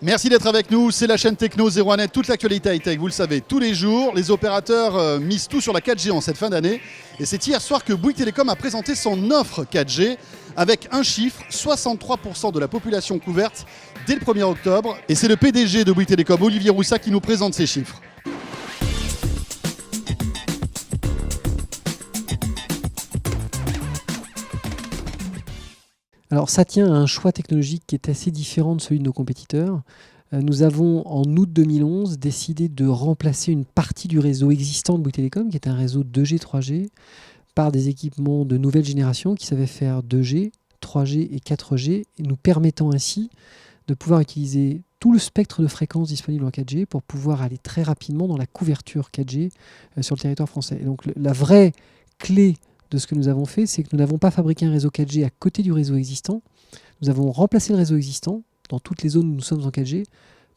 Merci d'être avec nous, c'est la chaîne Techno 01net, toute l'actualité high-tech, vous le savez, tous les jours. Les opérateurs misent tout sur la 4G en cette fin d'année. Et c'est hier soir que Bouygues Telecom a présenté son offre 4G avec un chiffre, 63% de la population couverte dès le 1er octobre. Et c'est le PDG de Bouygues Telecom, Olivier Roussac, qui nous présente ces chiffres. Alors ça tient à un choix technologique qui est assez différent de celui de nos compétiteurs. Nous avons en août 2011 décidé de remplacer une partie du réseau existant de Bouygues Telecom, qui est un réseau 2G, 3G, par des équipements de nouvelle génération qui savaient faire 2G, 3G et 4G, et nous permettant ainsi de pouvoir utiliser tout le spectre de fréquences disponible en 4G pour pouvoir aller très rapidement dans la couverture 4G sur le territoire français. Et donc la vraie clé de ce que nous avons fait, c'est que nous n'avons pas fabriqué un réseau 4G à côté du réseau existant. Nous avons remplacé le réseau existant dans toutes les zones où nous sommes en 4G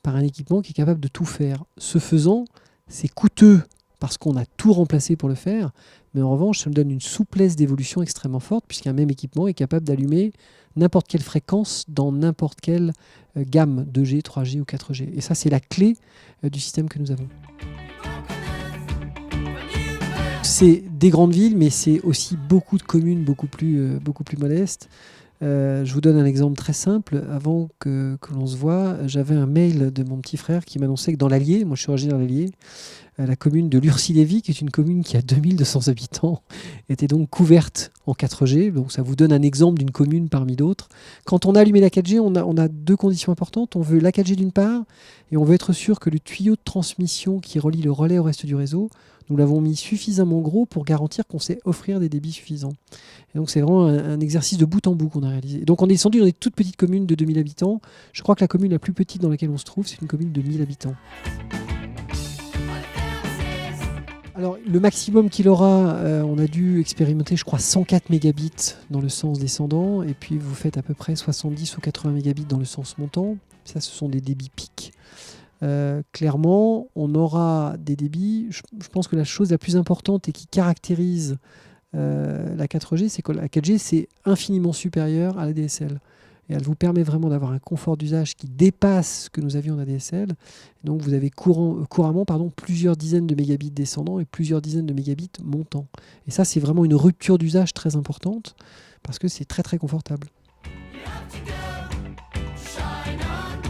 par un équipement qui est capable de tout faire. Ce faisant, c'est coûteux parce qu'on a tout remplacé pour le faire, mais en revanche, ça nous donne une souplesse d'évolution extrêmement forte puisqu'un même équipement est capable d'allumer n'importe quelle fréquence dans n'importe quelle gamme 2G, 3G ou 4G. Et ça, c'est la clé du système que nous avons. C'est des grandes villes, mais c'est aussi beaucoup de communes beaucoup plus modestes. Je vous donne un exemple très simple. Avant que l'on se voit, j'avais un mail de mon petit frère qui m'annonçait que dans l'Allier, moi je suis originaire de l'Allier, la commune de Lurcy-Lévis, qui est une commune qui a 2200 habitants, était donc couverte en 4G. Donc ça vous donne un exemple d'une commune parmi d'autres. Quand on a allumé la 4G, on a deux conditions importantes. On veut la 4G d'une part, et on veut être sûr que le tuyau de transmission qui relie le relais au reste du réseau, nous l'avons mis suffisamment gros pour garantir qu'on sait offrir des débits suffisants. Et donc c'est vraiment un exercice de bout en bout qu'on a réalisé. Et donc on est descendu dans des toutes petites communes de 2000 habitants. Je crois que la commune la plus petite dans laquelle on se trouve, c'est une commune de 1000 habitants. Alors le maximum qu'il aura, on a dû expérimenter je crois 104 mégabits dans le sens descendant, et puis vous faites à peu près 70 ou 80 mégabits dans le sens montant. Ça, ce sont des débits pics. Clairement, on aura des débits. Je pense que la chose la plus importante et qui caractérise la 4G, c'est que la 4G, c'est infiniment supérieur à la DSL. Et elle vous permet vraiment d'avoir un confort d'usage qui dépasse ce que nous avions en ADSL. Et donc vous avez couramment plusieurs dizaines de mégabits descendants et plusieurs dizaines de mégabits montants. Et ça, c'est vraiment une rupture d'usage très importante parce que c'est très très confortable.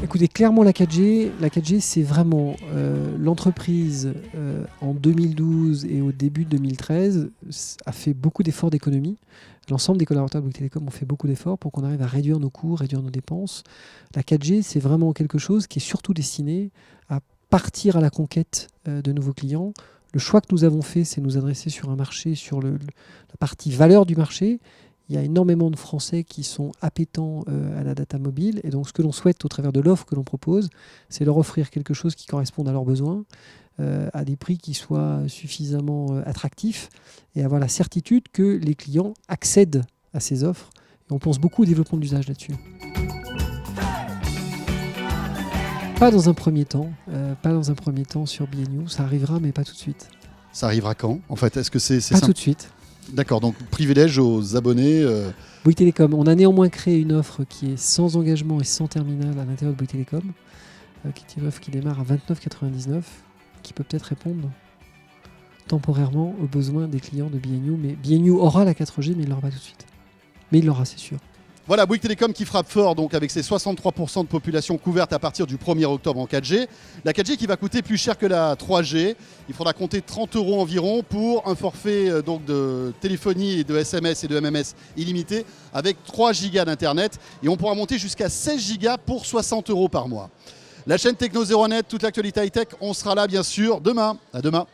Écoutez, clairement la 4G c'est vraiment l'entreprise en 2012 et au début de 2013 a fait beaucoup d'efforts d'économie. L'ensemble des collaborateurs de Bouygues Telecom ont fait beaucoup d'efforts pour qu'on arrive à réduire nos coûts, réduire nos dépenses. La 4G, c'est vraiment quelque chose qui est surtout destiné à partir à la conquête de nouveaux clients. Le choix que nous avons fait, c'est nous adresser sur un marché, sur la partie valeur du marché. Il y a énormément de Français qui sont appétents à la data mobile. Et donc, ce que l'on souhaite au travers de l'offre que l'on propose, c'est leur offrir quelque chose qui corresponde à leurs besoins, à des prix qui soient suffisamment attractifs et avoir la certitude que les clients accèdent à ces offres. Et on pense beaucoup au développement de l'usage là-dessus. Pas dans un premier temps sur BNU. Ça arrivera, mais pas tout de suite. Ça arrivera quand? En fait, est-ce que c'est pas tout de suite. D'accord, donc privilège aux abonnés. Bouygues Telecom, on a néanmoins créé une offre qui est sans engagement et sans terminal à l'intérieur de Bouygues Telecom, qui est une offre qui démarre à 29,99, qui peut peut-être répondre temporairement aux besoins des clients de BNU. Mais BNU aura la 4G, mais il ne l'aura pas tout de suite. Mais il l'aura, c'est sûr. Voilà, Bouygues Telecom qui frappe fort donc avec ses 63% de population couverte à partir du 1er octobre en 4G. La 4G qui va coûter plus cher que la 3G. Il faudra compter 30 € environ pour un forfait donc de téléphonie et de SMS et de MMS illimité avec 3 gigas d'internet. Et on pourra monter jusqu'à 16 gigas pour 60 € par mois. La chaîne Techno 01net, toute l'actualité high-tech, on sera là bien sûr demain. À demain.